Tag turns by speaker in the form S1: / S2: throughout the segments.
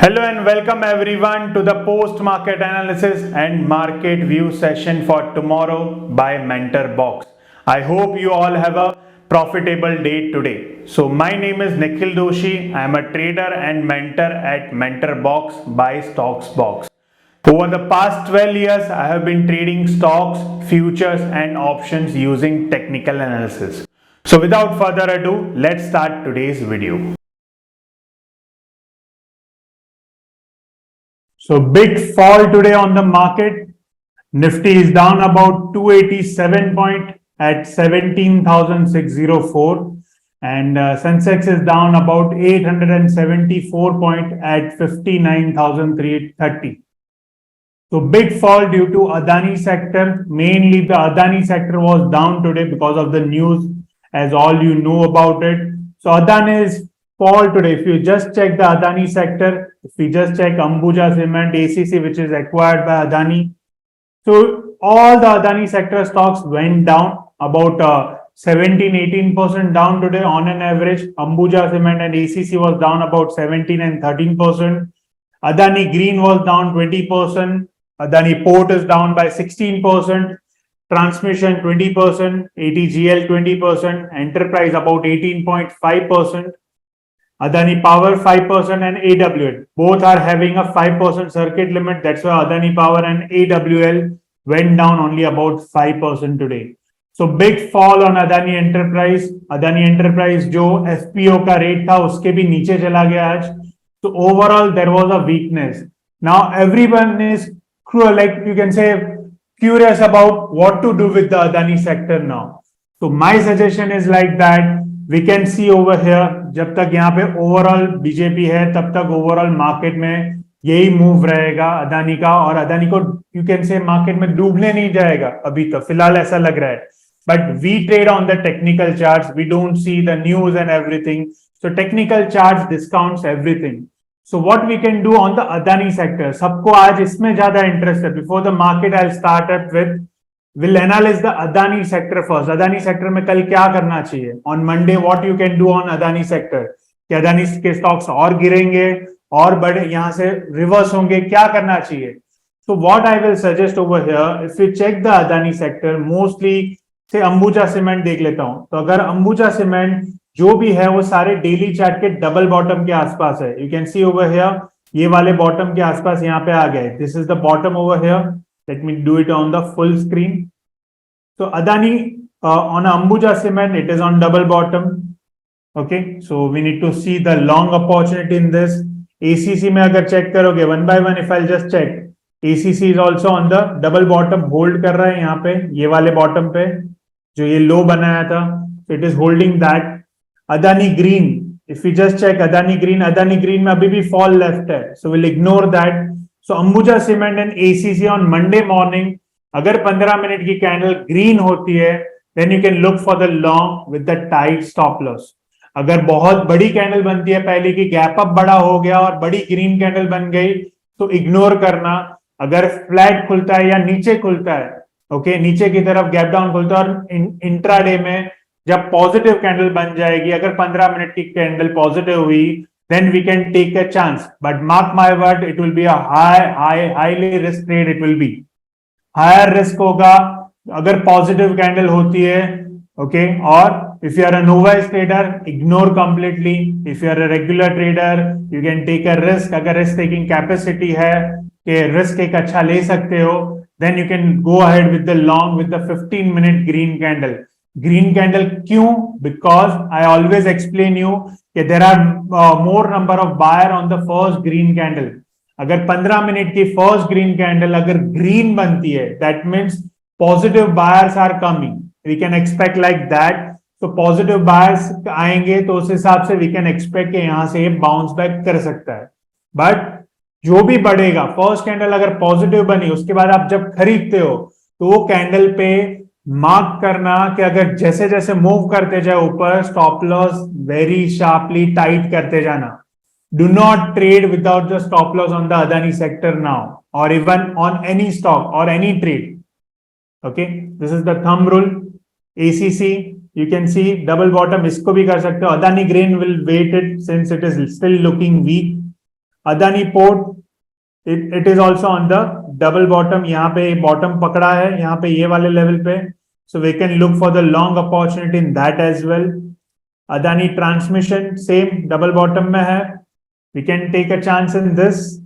S1: Hello and welcome everyone to the post market analysis and market view session for tomorrow by MentorBox. I hope you all have a profitable day today. So my name is Nikhil Doshi. I am a trader and mentor at MentorBox by StocksBox. Over the past 12 years, I have been trading stocks, futures and options using technical analysis. So without further ado, let's start today's video. So big fall today on the market. Nifty is down about 287 point at 17,604 and Sensex is down about 874 point at 59,330. So big fall due to Adani sector. Mainly the Adani sector was down today because of the news, as all you know about it. So Adani is fall today. If you just check the Adani sector, if we just check Ambuja Cement, ACC, which is acquired by Adani. So all the Adani sector stocks went down about 17-18% down today on an average. Ambuja Cement and ACC was down about 17 and 13%. Adani Green was down 20%. Adani Port is down by 16%. Transmission 20%. ATGL 20%. Enterprise about 18.5%. Adani Power 5% and AWL. Both are having a 5% circuit limit. That's why Adani Power and AWL went down only about 5% today. So big fall on Adani Enterprise. Adani Enterprise जो FPO का rate था उसके भी नीचे चला गया आज. So overall there was a weakness. Now everyone is like you can say curious about what to do with the Adani sector now. So my suggestion is like that. We can see over here, जब तक यहाँ पे overall BJP है तब तक overall market में यही move रहेगा अदानी का, और अदानी को यू कैन से मार्केट में डूबने नहीं जाएगा अभी तक, फिलहाल ऐसा लग रहा है. But we trade on the technical charts, we don't see the news and everything. So technical charts discounts everything. So what we can do on the Adani sector. सबको आज इसमें ज्यादा इंटरेस्ट है. Before the market I start up with will analyze the Adani sector first. Adani sector में कल क्या करना चाहिए? On Monday, what you can do on Adani sector? कि अदानी के स्टॉक्स और गिरेंगे और बड़े यहाँ से रिवर्स होंगे, क्या करना चाहिए? So what I will suggest over here, if you check the Adani sector, mostly से अंबुजा सीमेंट देख लेता हूँ. तो अगर अंबुजा सीमेंट जो भी है वो सारे डेली चार्ट के डबल बॉटम के आसपास है. You can see over here, ये वाले बॉटम के आसपास यहाँ पे आ गए. This is the bottom over here. Let me do it on the full screen. So Adani on Ambuja Cement, it is on double bottom. Okay, so we need to see the long opportunity in this. ACC में अगर check करोगे one by one, if I'll just check, ACC is also on the double bottom, hold कर रहा है यहाँ पे, ये वाले bottom पे जो ये low बनाया था, so it is holding that. Adani Green, if we just check Adani Green में अभी भी fall left है, so we'll ignore that. So Ambuja Cement and ACC on Monday morning, अगर 15 मिनट की कैंडल ग्रीन होती है, then you can look for the long with the tight stop loss. अगर बहुत बड़ी कैंडल बनती है, पहले की गैप अप बड़ा हो गया और बड़ी ग्रीन कैंडल बन गई, तो इग्नोर करना. अगर फ्लैट खुलता है या नीचे खुलता है, ओके, नीचे की तरफ गैप डाउन खुलता है और इंट्राडे में जब पॉजिटिव कैंडल बन जाएगी, अगर 15 मिनट की कैंडल पॉजिटिव हुई, then we can take a chance. But mark my word, it will be a highly risk trade. It will be higher risk होगा अगर पॉजिटिव कैंडल होती है. ओके, और if you are a novice trader, ignore completely. If you are a regular trader, you can take a risk. अगर risk taking capacity है कि risk एक अच्छा ले सकते हो, then you can go ahead with the long with the 15 minute green candle. Green candle क्यों? Because I always explain you कि there are more number of buyer on the first green candle. अगर 15 minute की first green candle अगर green बनती है, that means positive buyers are coming. We can expect like that. तो positive buyers आएंगे तो उस हिसाब से वी कैन एक्सपेक्ट कि यहां से बाउंस बैक कर सकता है. बट जो भी बढ़ेगा, फर्स्ट कैंडल अगर पॉजिटिव बनी, उसके बाद आप जब खरीदते हो तो वो कैंडल पे मार्क करना कि अगर जैसे जैसे मूव करते जाए ऊपर, stop loss very sharply tight करते जाना. Do not trade without the stop loss on the Adani sector now, or even on any stock or any trade. Okay, this is the thumb rule. ACC, you can see double bottom, इसको भी कर सकते हो. Adani Grain will wait it since it is still looking weak. Adani Port, it is also on the double bottom. यहाँ पे bottom पकड़ा है, यहाँ पे ये वाले level पे, so we can look for the long opportunity in that as well. Adani Transmission, same double bottom में है, we can take a chance in this.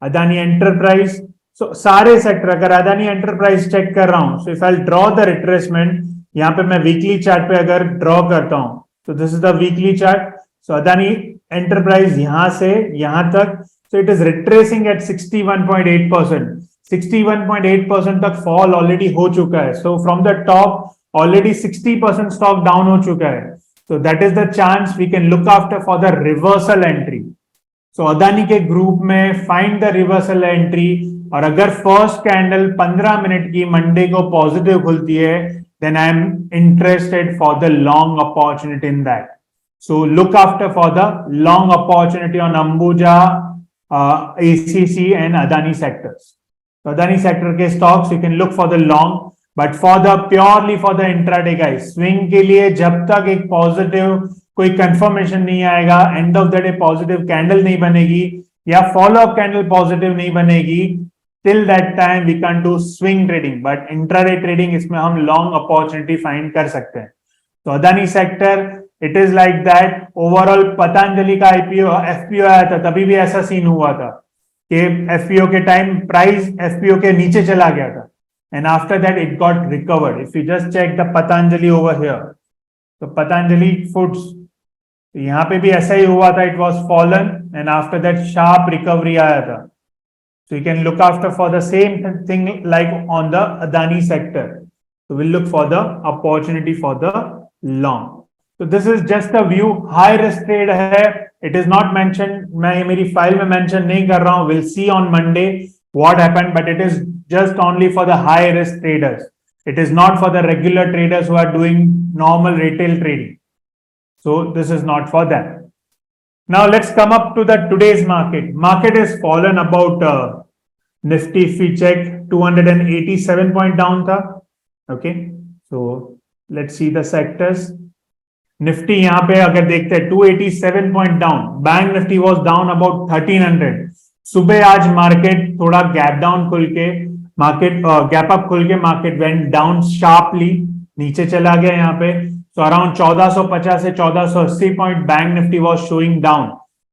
S1: Adani Enterprise, so सारे sector, अगर Adani Enterprise check कर रहा हूँ, so if I'll draw the retracement, यहाँ पे मैं weekly chart पे अगर draw करता हूँ, so this is the weekly chart. So Adani Enterprise यहाँ से यहाँ तक, so it is retracing at 61.8%. 61.8% तक fall already हो चुका है. So from the top already 60% stock down हो चुका है. So that is the chance we can look after for the reversal entry. So Adani के ग्रुप में find the reversal entry, और अगर फर्स्ट कैंडल 15 मिनट की मंडे को positive खुलती है, then I am interested for the long opportunity in that. So look after for the long opportunity on Ambuja, ACC and Adani sectors. So Adani sector के stocks you can look for the long, but for the purely for the intraday guys, swing के लिए जब तक एक positive कोई confirmation नहीं आएगा, end of the day positive candle नहीं बनेगी या फॉलो अप कैंडल पॉजिटिव नहीं बनेगी, till that time we can't do swing trading, but intraday trading इसमें हम long opportunity find कर सकते हैं. तो Adani sector it is like that. Overall Patanjali का IPO FPO आया था, तभी भी ऐसा सीन हुआ था कि FPO के टाइम प्राइस FPO के नीचे चला गया था, and after that it got recovered. If you just check the Patanjali over here, तो Patanjali Foods यहाँ पे भी ऐसा ही हुआ था, it was fallen and after that sharp recovery आया था. So you can look after for the same thing like on the Adani sector. So we'll look for the opportunity for the long. So this is just a view. High risk trade है. It is not mentioned. मैं ये मेरी file में mention नहीं कर रहा हूँ. We'll see on Monday what happened, but it is just only for the high risk traders. It is not for the regular traders who are doing normal retail trading. So this is not for them. Now let's come up to the today's market. Market has fallen about Nifty. If we check 287 point down था. Okay, so let's see the sectors. Nifty यहाँ पे अगर देखते हैं 287 point down. Bank Nifty was down about 1300. सुबह आज market थोड़ा gap down खुल के मार्केट गैप अप खुल के मार्केट वेंट डाउन शार्पली, नीचे चला गया यहाँ पे. So around 1450 से 1480 point Bank Nifty was showing down,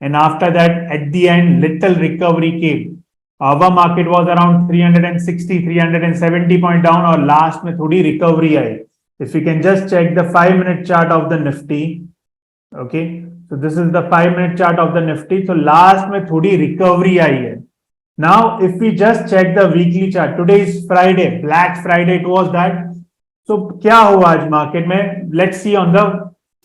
S1: and after that at the end little recovery came. Our market was around 360 370 point down और last में थोड़ी recovery I. If you can just check the 5-minute chart of the Nifty, okay, so this is the 5-minute chart of the Nifty. So last में थोड़ी recovery आई है. Now if we just check the weekly chart, today is Friday, Black Friday it was that. So क्या हुआ आज market में? Let's see on the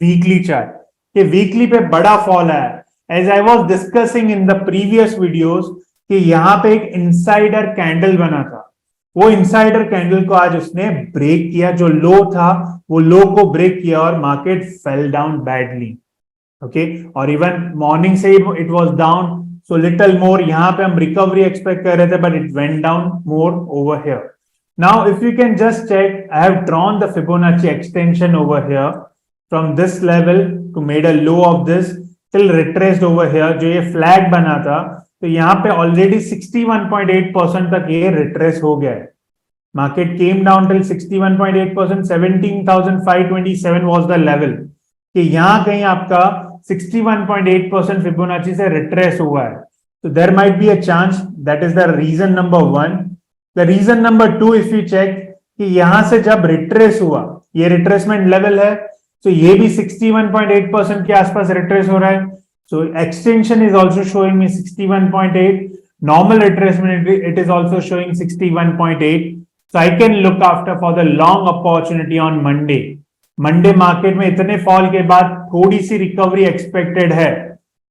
S1: weekly chart. कि weekly पे बड़ा फॉल आया. As I was discussing in the previous videos कि यहाँ पे एक इंसाइडर कैंडल बना था. वो इंसाइडर कैंडल को आज उसने ब्रेक किया, जो लो था वो लो को ब्रेक किया और market fell down badly. Okay, और इवन मॉर्निंग से ही it was down. So little more यहाँ पे हम रिकवरी एक्सपेक्ट कर रहे थे, but it went down more over here. Now, if you can just check, I have drawn the Fibonacci extension over here from this level to made a low of this till retraced over here. जो ये flag बना था, तो यहाँ पे already 61.8% तक ये retrace हो गया है. Market came down till 61.8%, 17,527 was the level. कि यहाँ कहीं आपका 61.8% Fibonacci से retrace हुआ है. So there might be a chance. That is the reason number one. The reason number two, if you check कि यहां से जब रिट्रेस हुआ, ये रिट्रेसमेंट लेवल है, तो ये भी 61.8% के आसपास रिट्रेस हो रहा है. So extension is also showing me 61.8. Normal retracement it is also showing 61.8. So I can look after for the long opportunity on Monday. Monday market में इतने फॉल के बाद थोड़ी सी रिकवरी एक्सपेक्टेड है.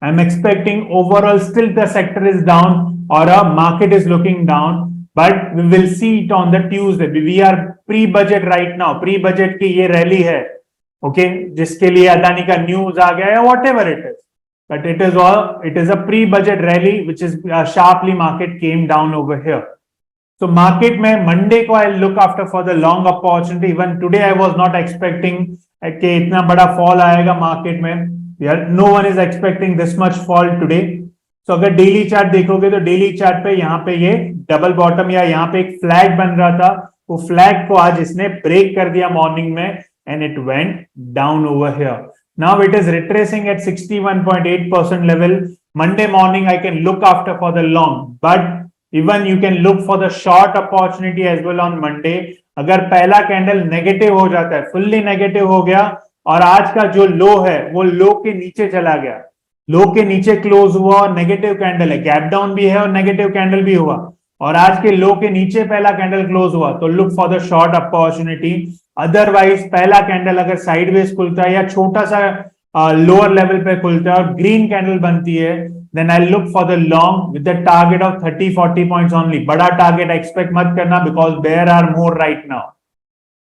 S1: I am expecting overall still the sector is down और market is looking down. But we will see it on the Tuesday. We are pre-budget right now. Pre-budget की ये rally है, okay, जिसके लिए अदानी का news आ गया है, whatever it is. But it is a pre-budget rally which is sharply market came down over here. So market में Monday को I look after for the long opportunity. Even today I was not expecting कि इतना बड़ा fall आएगा market में. No one is expecting this much fall today. तो अगर daily chart देखोगे तो डेली चार्ट पे यहाँ पे ये डबल बॉटम या यहाँ पे एक फ्लैग बन रहा था, वो फ्लैग को आज इसने ब्रेक कर दिया मॉर्निंग में and it went down over here. Now it is retracing at 61.8% level. Monday morning I can look after for the long, but even you can look for the short opportunity as well on Monday. अगर पहला candle negative हो जाता है, fully negative हो गया और आज का जो लो है वो लो के नीचे चला गया, लो के नीचे क्लोज हुआ और नेगेटिव कैंडल है, गैप डाउन भी है और नेगेटिव कैंडल भी हुआ और आज के लो के नीचे पहला कैंडल क्लोज हुआ, तो look for the short opportunity. Otherwise पहला कैंडल अगर साइडवेज खुलता है या छोटा सा लोअर लेवल पे खुलता है और ग्रीन कैंडल बनती है, then I'll look for the long with the target of 30-40 points only. बड़ा टारगेट एक्सपेक्ट मत करना because there are more right now.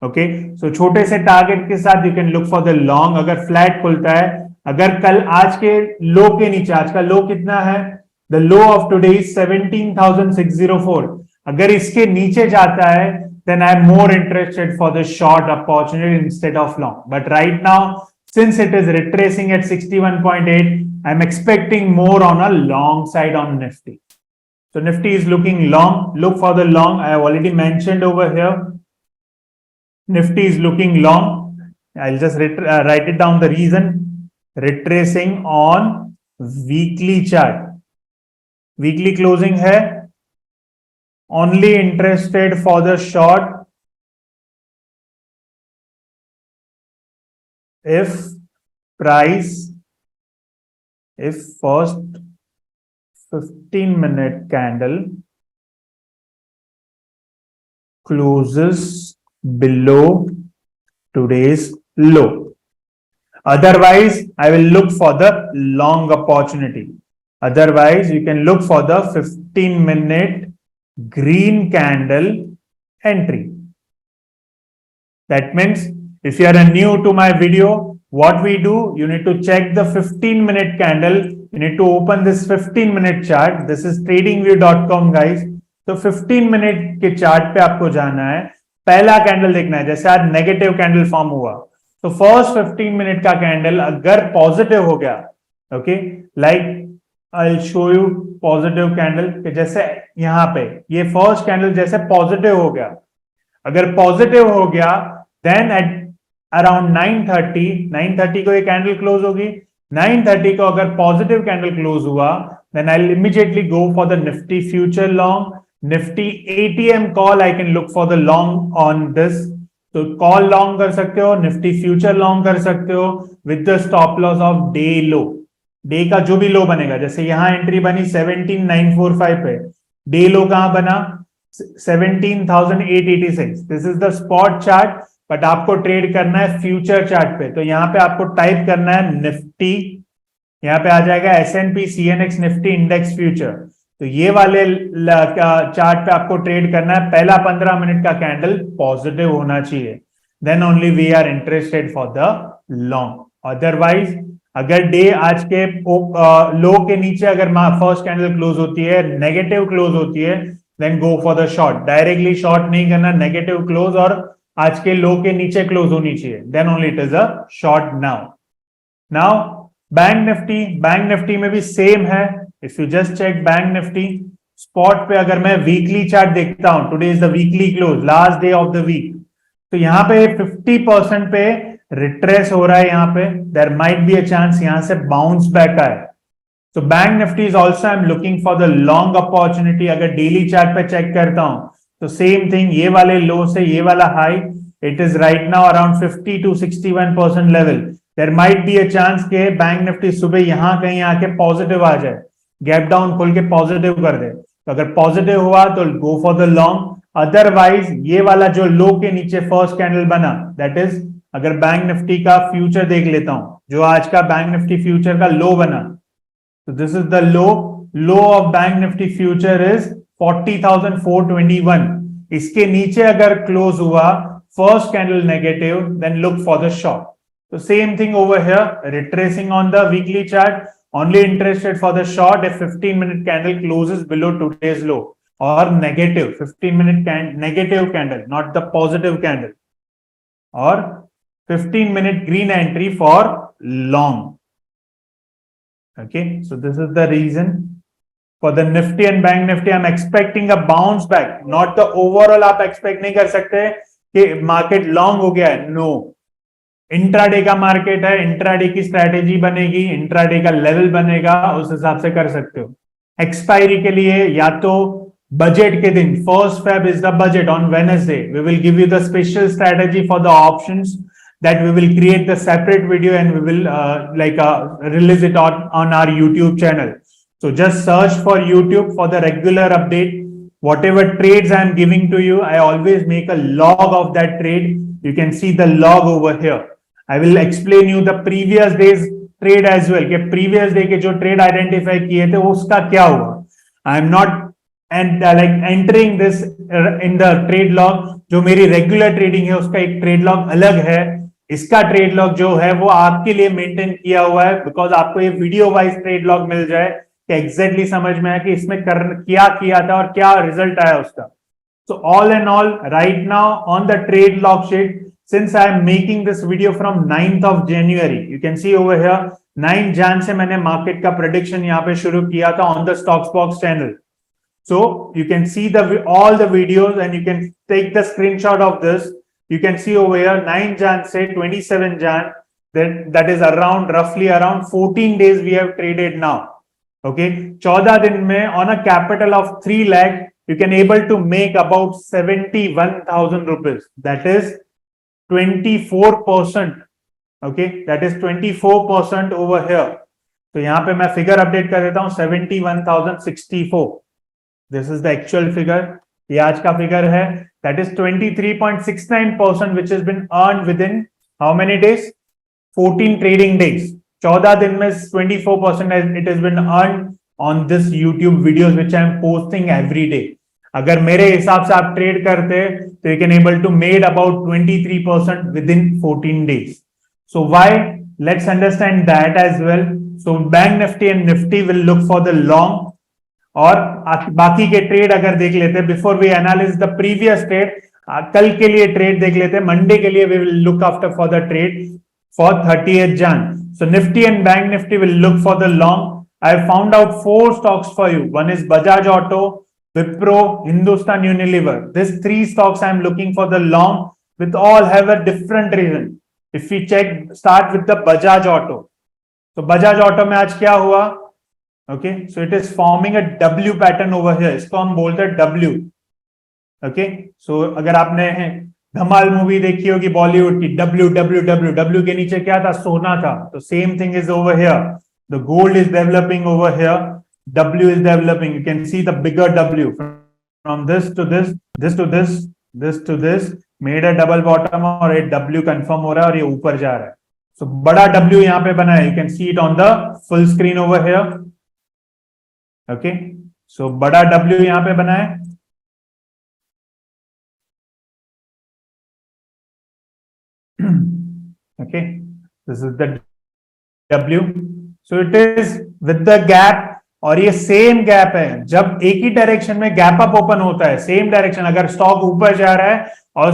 S1: Okay, so छोटे से टारगेट के साथ you can look for the long. अगर फ्लैट खुलता है, अगर कल आज के लो के नीचे, आज का लो कितना है, the low of today is 17,604. अगर इसके नीचे जाता है then I'm more interested for the short opportunity instead of long. But right now, since it is retracing at 61.8, I'm expecting more on a long side on Nifty. So Nifty is looking long. Look for the long. I have already mentioned over here. Nifty is looking long. I'll just write it down the reason. Retracing on weekly chart. Weekly closing है. Only interested for the short if first 15-minute candle closes below today's low. Otherwise, I will look for the long opportunity. Otherwise, you can look for the 15-minute green candle entry. That means if you are new to my video, what we do, you need to check the 15-minute candle. You need to open this 15-minute chart. This is tradingview.com guys. तो 15 minute के chart पे आपको जाना है, पहला candle देखना है. जैसे आज नेगेटिव कैंडल फॉर्म हुआ, तो फर्स्ट 15 मिनट का कैंडल अगर पॉजिटिव हो गया, okay, like I will show you positive candle. जैसे यहां पे ये फर्स्ट कैंडल जैसे पॉजिटिव हो गया, अगर पॉजिटिव हो गया देन एट अराउंड 9:30 को ये कैंडल क्लोज होगी. 9:30 को अगर पॉजिटिव कैंडल क्लोज हुआ, then I will immediately go for the Nifty future long. Nifty ATM call I can look for the long on this. तो कॉल लॉन्ग कर सकते हो, निफ्टी फ्यूचर लॉन्ग कर सकते हो with the stop loss of day low. Day का जो भी लो बनेगा, जैसे यहां एंट्री बनी 17,945 पे, डे लो कहां बना 17,886. This is the spot chart, but आपको ट्रेड करना है फ्यूचर चार्ट पे. तो यहाँ पे आपको टाइप करना है निफ्टी, यहाँ पे आ जाएगा S&P CNX Nifty index future. तो ये वाले चार्ट पे आपको ट्रेड करना है, पहला 15 मिनट का कैंडल पॉजिटिव होना चाहिए, then only we are interested for the long. Otherwise अगर डे आज के लो के नीचे अगर फर्स्ट कैंडल क्लोज होती है, नेगेटिव क्लोज होती है, then go for the short. Directly short नहीं करना, नेगेटिव क्लोज और आज के लो के नीचे क्लोज होनी चाहिए, then only it is a short. Now bank Nifty में भी सेम है. If you just check bank Nifty spot पे, अगर मैं वीकली चार्ट देखता हूं, today is the weekly close, last day of the week, तो यहाँ पे 50% पे रिट्रेस हो रहा है. यहाँ पे there might be a chance यहां से बाउंस बैक आए. तो bank Nifty is also I am looking for the long opportunity. अगर डेली चार्ट पे चेक करता हूं तो सेम थिंग, ये वाले लो से ये वाला high, it is right now around 50 to 61% level. There might be a chance के बैंक निफ्टी सुबह यहां कहीं आके पॉजिटिव आ जाए, गैप डाउन खोल के पॉजिटिव कर दे. तो अगर पॉजिटिव हुआ तो गो फॉर द लॉन्ग. अदरवाइज ये वाला जो लो के नीचे फर्स्ट कैंडल बना, दैट इज, अगर बैंक निफ्टी का फ्यूचर देख लेता हूं, जो आज का बैंक निफ्टी फ्यूचर का लो बना, तो this is the low of bank Nifty future is 40,421. इसके नीचे अगर क्लोज हुआ first candle negative, then look for the short. तो same thing over here, retracing on the weekly chart, only interested for the short if 15-minute candle closes below today's low or negative 15-minute negative candle, not the positive candle, or 15-minute green entry for long. Okay, so this is the reason. For the Nifty and Bank Nifty, I'm expecting a bounce back, not the overall. आप expect नहीं कर सकते कि market long हो गया है, no. Intraday का market है, इंट्राडे की स्ट्रैटेजी बनेगी, इंट्राडे का लेवल बनेगा, उस हिसाब से कर सकते हो. एक्सपायरी के लिए या तो बजट के दिन, 1st Feb is the budget on Wednesday. We will give you the special strategy for the options that we will create the separate video and we will release it on our YouTube channel. So just search for YouTube for the regular update. Whatever trades I am giving to you, I always make a log of that trade. You can see the log over here. I will explain you the previous day's trade as well. कि previous day के जो trade identify किए थे उसका क्या हुआ. I am not entering this in the trade log. जो मेरी regular trading है उसका एक trade log अलग है. इसका ट्रेड लॉग जो है वो आपके लिए मेंटेन किया हुआ है, बिकॉज आपको ये वीडियो वाइज ट्रेड लॉग मिल जाए कि एग्जैक्टली समझ में आए कि इसमें क्या किया था और क्या रिजल्ट आया उसका. So all in all, right now on the trade log sheet, since I am making this video from 9th of January, you can see over here 9 Jan से मैंने मार्केट का प्रेडिक्शन यहाँ पे शुरू किया था on the Stocksbox channel. So you can see all the videos and you can take the screenshot of this. You can see over here 9 Jan से 27 Jan, that is roughly around 14 days we have traded now. Okay, 14 दिन में on a capital of 3 lakh you can able to make about 71,000 rupees. That is 24%. Okay, that is 24% over here. तो यहाँ पे मैं figure update कर देता हूँ 71,064. This is the actual figure. ये आज का फिगर है. That is 23.69%, which has been earned within how many days? 14 trading days. 14 दिन में 24% it has been earned on this YouTube videos which I am posting every day. अगर मेरे हिसाब से आप ट्रेड करते तो you can able to made about 23% within 14 days. So why? Let's understand that as well. So Bank Nifty and Nifty will look for the long. और बाकी के ट्रेड अगर देख लेते हैं, before we analysis the previous trade, कल के लिए ट्रेड देख लेते हैं, मंडे के लिए we will look after for the trade for 30th Jan. So Nifty and Bank Nifty will look for the long. I have found out 4 stocks for you. One is Bajaj Auto, Wipro, Hindustan Unilever. These 3 stocks I am looking for the long, with all have a different reason. If we check, start with the Bajaj Auto. So Bajaj Auto में आज क्या हुआ? Okay, so it is forming a W pattern over here. इसको हम बोलते हैं W. Okay, so अगर आपने धमाल मूवी देखी होगी बॉलीवुड की, W के नीचे क्या था? सोना था. तो same thing is over here. The gold is developing over here. W is developing. You can see the bigger W from this to this, this to this, this to this, made a double bottom और एक W confirm हो रहा है और ये ऊपर जा रहा है. So बड़ा W यहाँ पे बना है. You can see it on the full screen over here. Okay, so बड़ा W यहां पे बना है. Okay, this is the W. So it is with the gap, और ये सेम गैप है. जब एक ही डायरेक्शन में गैप अप ओपन होता है, सेम डायरेक्शन, अगर स्टॉक ऊपर जा रहा है और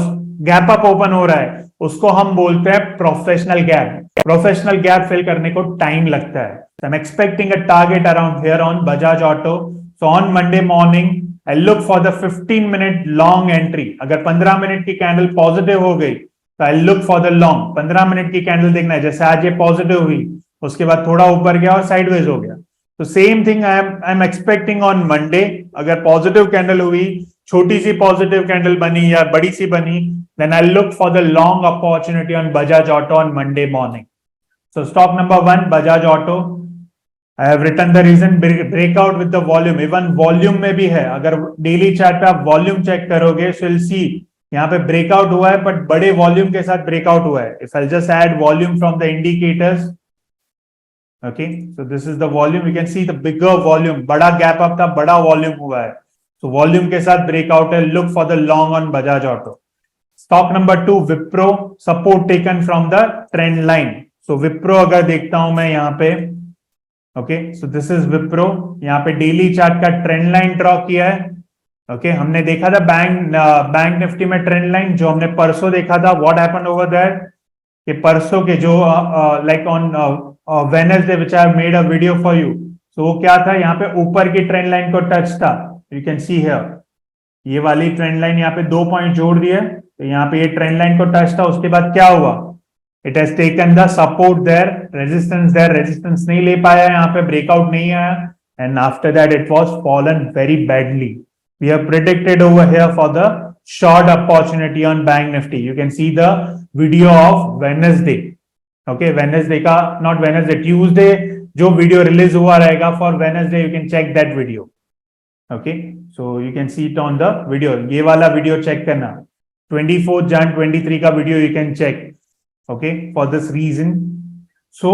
S1: गैप अप ओपन हो रहा है, उसको हम बोलते हैं professional gap. Professional gap fill करने को टाइम लगता है. So I'm expecting a target around here on Bajaj Auto. So on Monday morning, I look for the 15-minute long entry. अगर 15 मिनट की कैंडल पॉजिटिव हो गई तो I look for the long. 15 minute की candle देखना है. जैसे आज ये पॉजिटिव हुई, उसके बाद थोड़ा ऊपर गया और साइडवेज हो गया. तो same thing I am expecting on Monday. अगर पॉजिटिव कैंडल हुई, छोटी सी पॉजिटिव कैंडल बनी या बड़ी सी बनी, then I look for the long opportunity on Bajaj Auto on Monday morning. So stock number 1, Bajaj Auto. I have written the reason, breakout with the volume. Even volume में भी है. अगर daily chart पे आप volume check करोगे, so you'll see यहाँ पे breakout हुआ है, बट बड़े वॉल्यूम के साथ ब्रेकआउट हुआ है. If I'll just add volume from the indicators, okay, so this is the volume. You can see the bigger volume. बड़ा गैप अप था, बड़ा वॉल्यूम हुआ है. So वॉल्यूम के साथ ब्रेकआउट है. Look for the long on Bajaj Auto. Stock number 2, Wipro. Support taken from the trend line. So Wipro अगर देखता हूं मैं यहाँ पे, okay, so this is Wipro. यहाँ पे डेली चार्ट का ट्रेंड लाइन ड्रॉ किया है. ओके, हमने देखा था बैंक निफ्टी में ट्रेंड लाइन जो हमने परसों देखा था. व्हाट हैपेंड ओवर देयर कि परसों के जो like on Wednesday which I have made a video for you, सो वो क्या था, यहाँ पे ऊपर की ट्रेंड लाइन को टच था, यू कैन सी हियर, ये वाली ट्रेंड लाइन यहाँ पे 2 पॉइंट जोड़ दिए, तो यहाँ पे ये ट्रेंड लाइन को टच था, उसके बाद क्या हुआ, it has taken the support there, resistance नहीं ले पाया, यहाँ पे ब्रेकआउट नहीं आया, and after that it was fallen very badly. We have predicted over here for the short opportunity on bank Nifty. You can see the video of Wednesday. Okay, Wednesday का, not Wednesday, Tuesday जो video release हुआ रहेगा for Wednesday, you can check that video. Okay, so you can see it on the video, ये वाला video check करना, 24 Jan 23 का video you can check. Okay, for this reason. So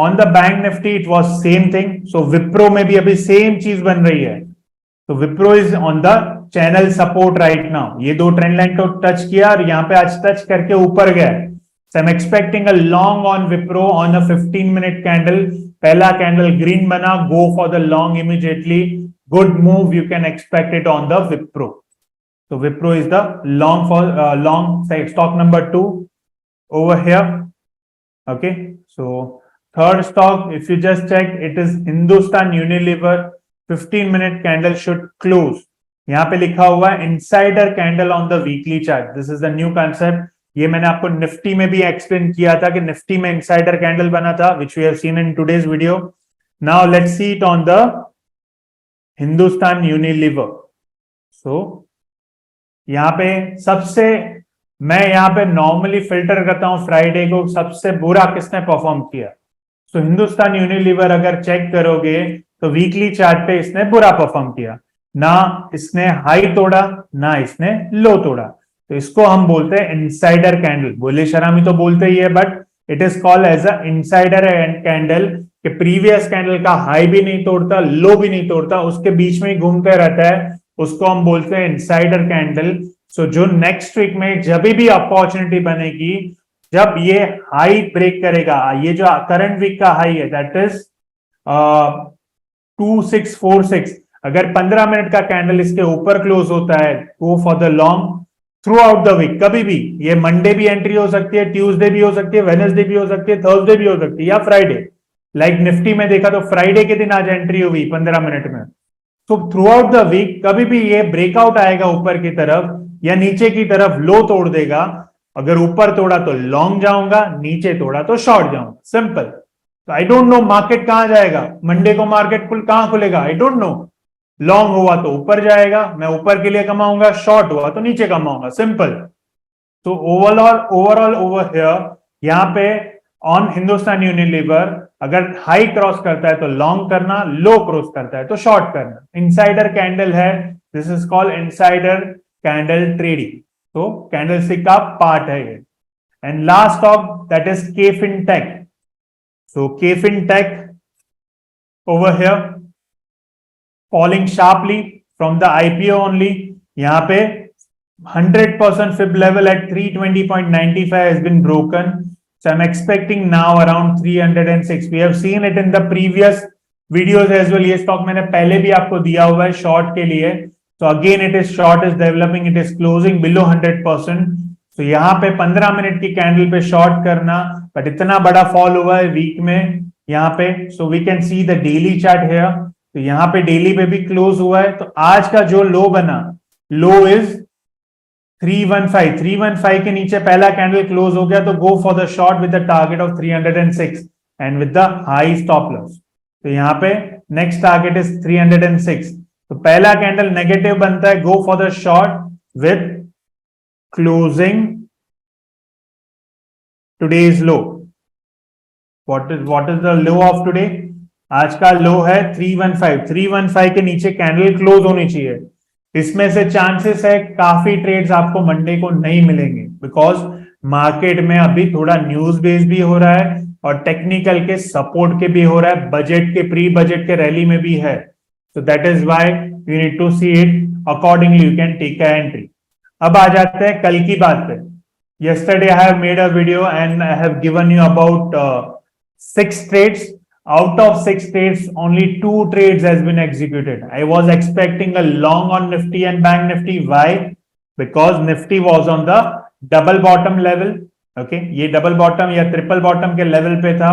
S1: on the bank nifty it was same thing. So Wipro में भी अभी same चीज बन रही है. So Wipro is on the channel support right now. ये दो ट्रेंड लाइन को टच किया और यहाँ पे आज टच करके ऊपर गया. So I'm expecting a long on Wipro on a 15-minute candle. पहला कैंडल ग्रीन बना, go for the long immediately. Good move you can expect it on the Wipro. So Wipro is the long for long stock number 2. Over here. Okay, so third stock, if you just check, it is Hindustan Unilever. 15-minute candle should close. यहाँ पे लिखा हुआ है insider candle on the weekly chart. This is the new concept. ये मैंने आपको Nifty में भी एक्सप्लेन किया था कि निफ्टी में insider candle बना था, which we have seen in today's video. Now let's see it on the Hindustan Unilever. So यहाँ पे सबसे, मैं यहाँ पे नॉर्मली फिल्टर करता हूं फ्राइडे को, सबसे बुरा किसने परफॉर्म किया. सो हिंदुस्तान यूनिलीवर अगर चेक करोगे तो वीकली चार्ट पे इसने बुरा परफॉर्म किया, ना इसने हाई तोड़ा ना इसने लो तोड़ा, तो इसको हम बोलते हैं इनसाइडर कैंडल. बुलिश हरामी तो बोलते ही है, but it is called as a insider candle, कि प्रीवियस कैंडल का हाई भी नहीं तोड़ता, लो भी नहीं तोड़ता, उसके बीच में ही घूमते रहता है, उसको हम बोलते हैं इनसाइडर कैंडल. सो जो नेक्स्ट वीक में जब भी अपॉर्चुनिटी बनेगी, जब ये हाई ब्रेक करेगा, ये जो करंट वीक का हाई है दैट इज 2646, अगर 15 मिनट का कैंडल इसके ऊपर क्लोज होता है, go for the long throughout the week. कभी भी, ये मंडे भी एंट्री हो सकती है, ट्यूसडे भी हो सकती है, वेडनेसडे भी हो सकती है, थर्सडे भी हो सकती है, या फ्राइडे. लाइक निफ्टी में देखा तो फ्राइडे के दिन आज एंट्री हुई 15 मिनट में. तो थ्रू आउट द वीक कभी भी ये ब्रेकआउट आएगा ऊपर की तरफ या नीचे की तरफ, लो तोड़ देगा. अगर ऊपर तोड़ा तो लॉन्ग जाऊंगा, नीचे तोड़ा तो शॉर्ट जाऊंगा, सिंपल. तो आई डोंट नो मार्केट कहां जाएगा, मंडे को मार्केट कहां खुलेगा, आई डोंट नो. लॉन्ग हुआ तो ऊपर जाएगा, मैं ऊपर के लिए कमाऊंगा, शॉर्ट हुआ तो नीचे कमाऊंगा, सिंपल. तो ओवरऑल ओवर हियर, यहाँ पे ऑन हिंदुस्तान यूनिलीवर अगर हाई क्रॉस करता है तो लॉन्ग करना, लो क्रॉस करता है तो शॉर्ट करना. इनसाइडर कैंडल है, this is called insider candle trading. तो कैंडलस्टिक का पार्ट है ये. And last stock that is KFin tech. So KFin tech over here falling sharply from the IPO only. यहाँ पे 100% fib level at 320.95 has been broken. So I'm expecting now around 306. We have seen it in the previous videos as well. ये stock मैंने पहले भी आपको दिया हुआ है शॉर्ट के लिए. So again it is short is developing, it is closing below 100%. So यहाँ पे 15 मिनट की कैंडल पे शॉर्ट करना, बट इतना बड़ा फॉल हुआ है वीक में यहाँ पे. So we can see the daily chart here. तो यहाँ पे डेली पे भी क्लोज हुआ है. तो आज का जो लो बना, लो इज 315 के नीचे पहला कैंडल क्लोज हो गया, तो गो for the short with the target of 306 and with the high stop loss. तो यहाँ पे नेक्स्ट टारगेट इज 306. तो पहला कैंडल नेगेटिव बनता है, go for the short with closing today's low. What is the low of today? आज का लो है 315 के नीचे कैंडल क्लोज होनी चाहिए. इसमें से चांसेस है काफी ट्रेड्स आपको मंडे को नहीं मिलेंगे, बिकॉज मार्केट में अभी थोड़ा न्यूज बेस भी हो रहा है और टेक्निकल के सपोर्ट के भी हो रहा है, बजट के प्री बजट के रैली में भी है. So that is why you need to see it accordingly, you can take a entry. अब आ जाते हैं कल की बात पे. yesterday I have made a video and I have given you about 6 trades. Out of 6 trades, only 2 trades has been executed. I was expecting a long on Nifty and Bank Nifty. Why? Because Nifty was on the double bottom level. Okay, ये double bottom या triple bottom के level पे था.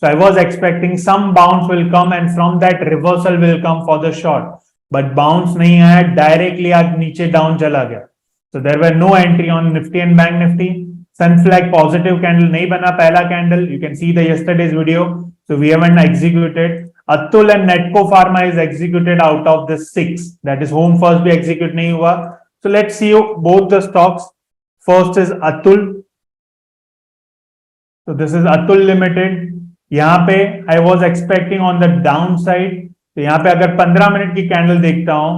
S1: So I was expecting some bounce will come and from that reversal will come for the short. But bounce नहीं आया, directly आज नीचे down चला गया. So there were no entry on Nifty and Bank Nifty. Sunflag positive candle नहीं बना पहला candle. You can see the yesterday's video. So we haven't executed. Atul and Netco Pharma is executed out of the 6. That is Home First भी execute नहीं हुआ. So let's see both the stocks. First is Atul. So this is Atul Limited. यहाँ पे I was expecting on the downside. तो यहाँ पे अगर 15 minute की कैंडल देखता हूं,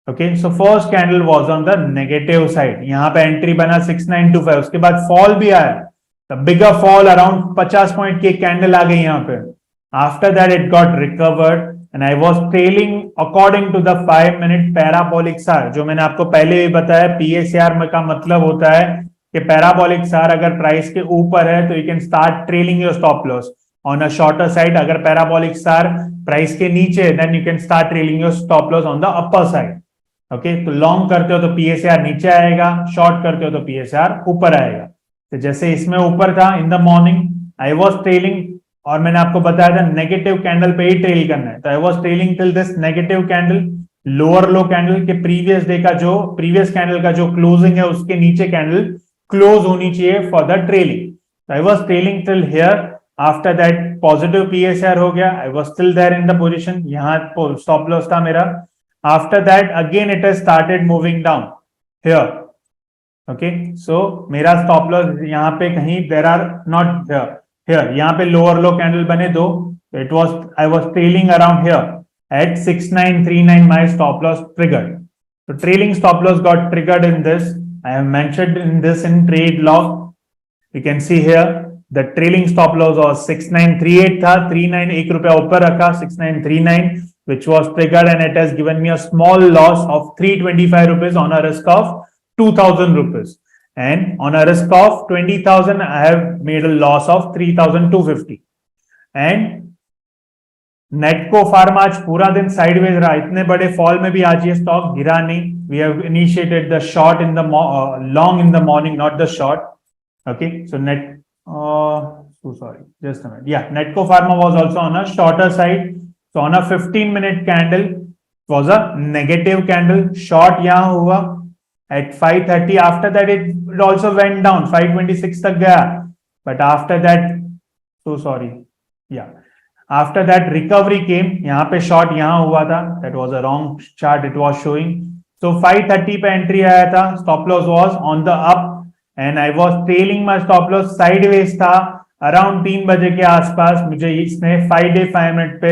S1: okay, so first candle was on the negative side. यहाँ पे एंट्री बना 6925, उसके बाद फॉल भी आया, the bigger fall around 50 point की कैंडल आ गई यहाँ पे. After that it got recovered and I was trailing according to the 5 minute parabolic SAR. जो मैंने आपको पहले भी बताया, पीएसआर में का मतलब होता है कि पैराबोलिक सार अगर प्राइस के ऊपर है तो you can start trailing your stop loss on a shorter side. अगर पैराबोलिक सार प्राइस के नीचे, then you can start trailing your stop loss on the upper side. Okay, तो लॉन्ग करते हो तो पीएसआर नीचे आएगा, शॉर्ट करते हो तो पीएसआर ऊपर आएगा. तो जैसे इसमें ऊपर था इन the morning, I was trailing, और मैंने आपको बताया था नेगेटिव कैंडल पे ही ट्रेल करना है. तो I was trailing till this negative candle, lower low candle के प्रीवियस डे का जो प्रीवियस कैंडल का जो क्लोजिंग है उसके नीचे कैंडल क्लोज होनी चाहिए फॉर द ट्रेलिंग. तो I was trailing till here. After that positive PSR हो गया, I was still there in the position, यहाँ स्टॉप लॉस था मेरा. After that again it has started moving down here. Okay, so मेरा stop loss यहाँ पे कहीं there are not here यहाँ पे lower low candle बने दो. It was I was trailing around here at 6939. My stop loss triggered. So trailing stop loss got triggered in this. I have mentioned in this in trade log. You can see here the trailing stop loss was 6938 था, 39 1 रुपया ऊपर रखा 6939, which was triggered, and it has given me a small loss of 325 rupees on a risk of 2000 rupees, and on a risk of 20,000 I have made a loss of 3250. And नेटको pharma आज पूरा दिन sideways रहा, इतने बड़े fall में भी आज ये स्टॉक गिरा नहीं. We have initiated the short in the long in the morning, not the short. Okay, so just a minute. Yeah, Netco Pharma was also on a shorter side. So on a 15-minute candle, it was a negative candle. Short यहाँ हुआ at 5:30. After that, it also went down 526 तक गया. But after that, after that recovery came. यहाँ पे short यहाँ हुआ था. That was a wrong chart. It was showing. So 5:30 पे entry आया था. Stop loss was on the up, and I was trailing my stop loss sideways था. Around 3 बजे के आसपास मुझे इसने 5 डे 5 मिनट पे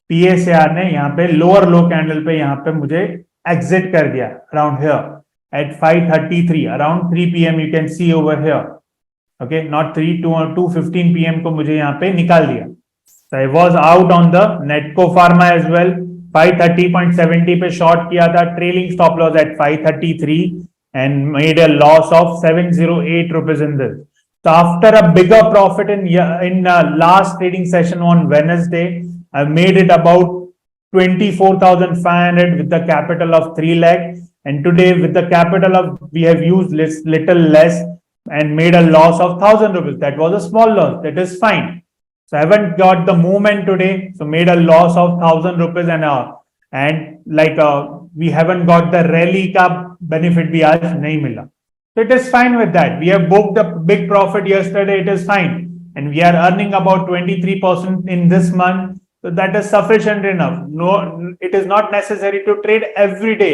S1: पीएसआर ने यहाँ पे लोअर लो कैंडल पे यहाँ पे मुझे एग्जिट कर दिया around here eight 5:33 around 3 PM. You can C over here. Okay, not 3 2:15 PM को मुझे यहाँ पे निकाल दिया. So I was out on the Netco Pharma as well. 530.70 पे शॉर्ट किया था, trailing stop loss at 5:33 and made a loss of 708 rupees in this. So after a bigger profit in last trading session on Wednesday, I made it about 24,500 with the capital of 3 lakh. And today with the capital of, we have used little less and made a loss of 1,000 rupees. That was a small loss. That is fine. So I haven't got the movement today. So made a loss of 1,000 rupees and we haven't got the rally का benefit भी आज नहीं मिला. So it is fine with that. We have booked a big profit yesterday. It is fine. And we are earning about 23% in this month. So that is sufficient enough. No, it is not necessary to trade every day.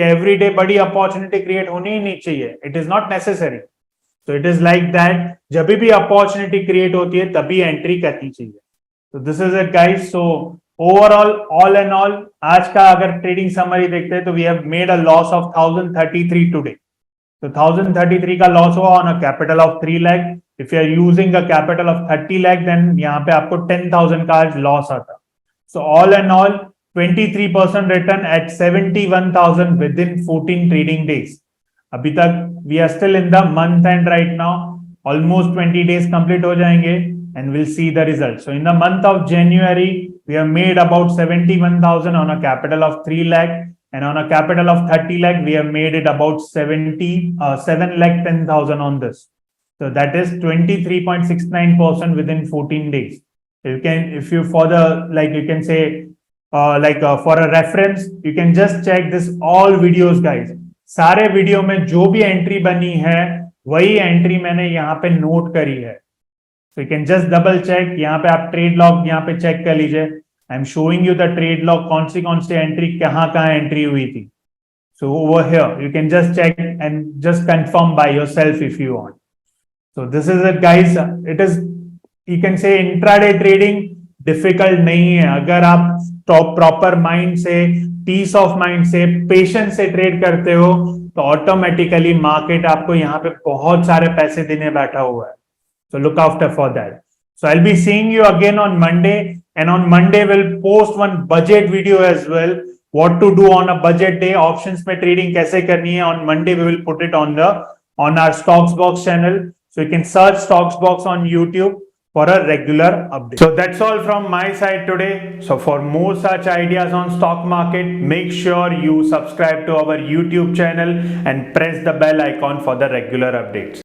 S1: Every day बड़ी opportunity create होनी ही नहीं चाहिए. It is not necessary. So it is like that. जब भी opportunity create होती है तभी entry करनी चाहिए. So this is it guys. So overall, all in all, आज का अगर trading summary देखते हैं तो we have made a loss of 1033 today. So 1033 का लॉस हुआ on a capital of 3 lakh. If you are using a capital of 30 lakh, then यहाँ पे आपको 10,000 का लॉस आता. So all in all, 23% return at 71,000 within 14 trading days. अभी तक we are still in the month end right now. Almost 20 days complete हो जाएंगे and we'll see the results. So in the month of January, we have made about 71,000 on a capital of 3 lakh. And on a capital of 30 lakh, we have made it about 7 lakh 10,000 on this. So that is 23.69% within 14 days. You can, if you for the, like you can say, for a reference, you can just check this all videos guys. सारे video में जो भी entry बनी है वही entry मैंने यहाँ पे नोट करी है. So you can just double check. यहाँ पे आप ट्रेड लॉग यहाँ पे चेक कर लीजिए. I am showing you the trade log, कौन सी एंट्री कहाँ एंट्री हुई थी. So over here you can just check and just confirm by yourself if you want. So this is it guys. It is, you can say, intraday trading difficult नहीं है. अगर आप proper mind से, piece of mind से, patience से trade करते हो तो ऑटोमेटिकली मार्केट आपको यहाँ पे बहुत सारे पैसे देने बैठा हुआ है. So look after for that. So I'll be seeing you again on Monday, and on Monday we'll post one budget video as well. What to do on a budget day, options में trading कैसे करनी है. On Monday we will put it on our Stocks Box channel. So you can search Stocks Box on YouTube for a regular update. So that's all from my side today. So for more such ideas on stock market, make sure you subscribe to our YouTube channel and press the bell icon for the regular updates.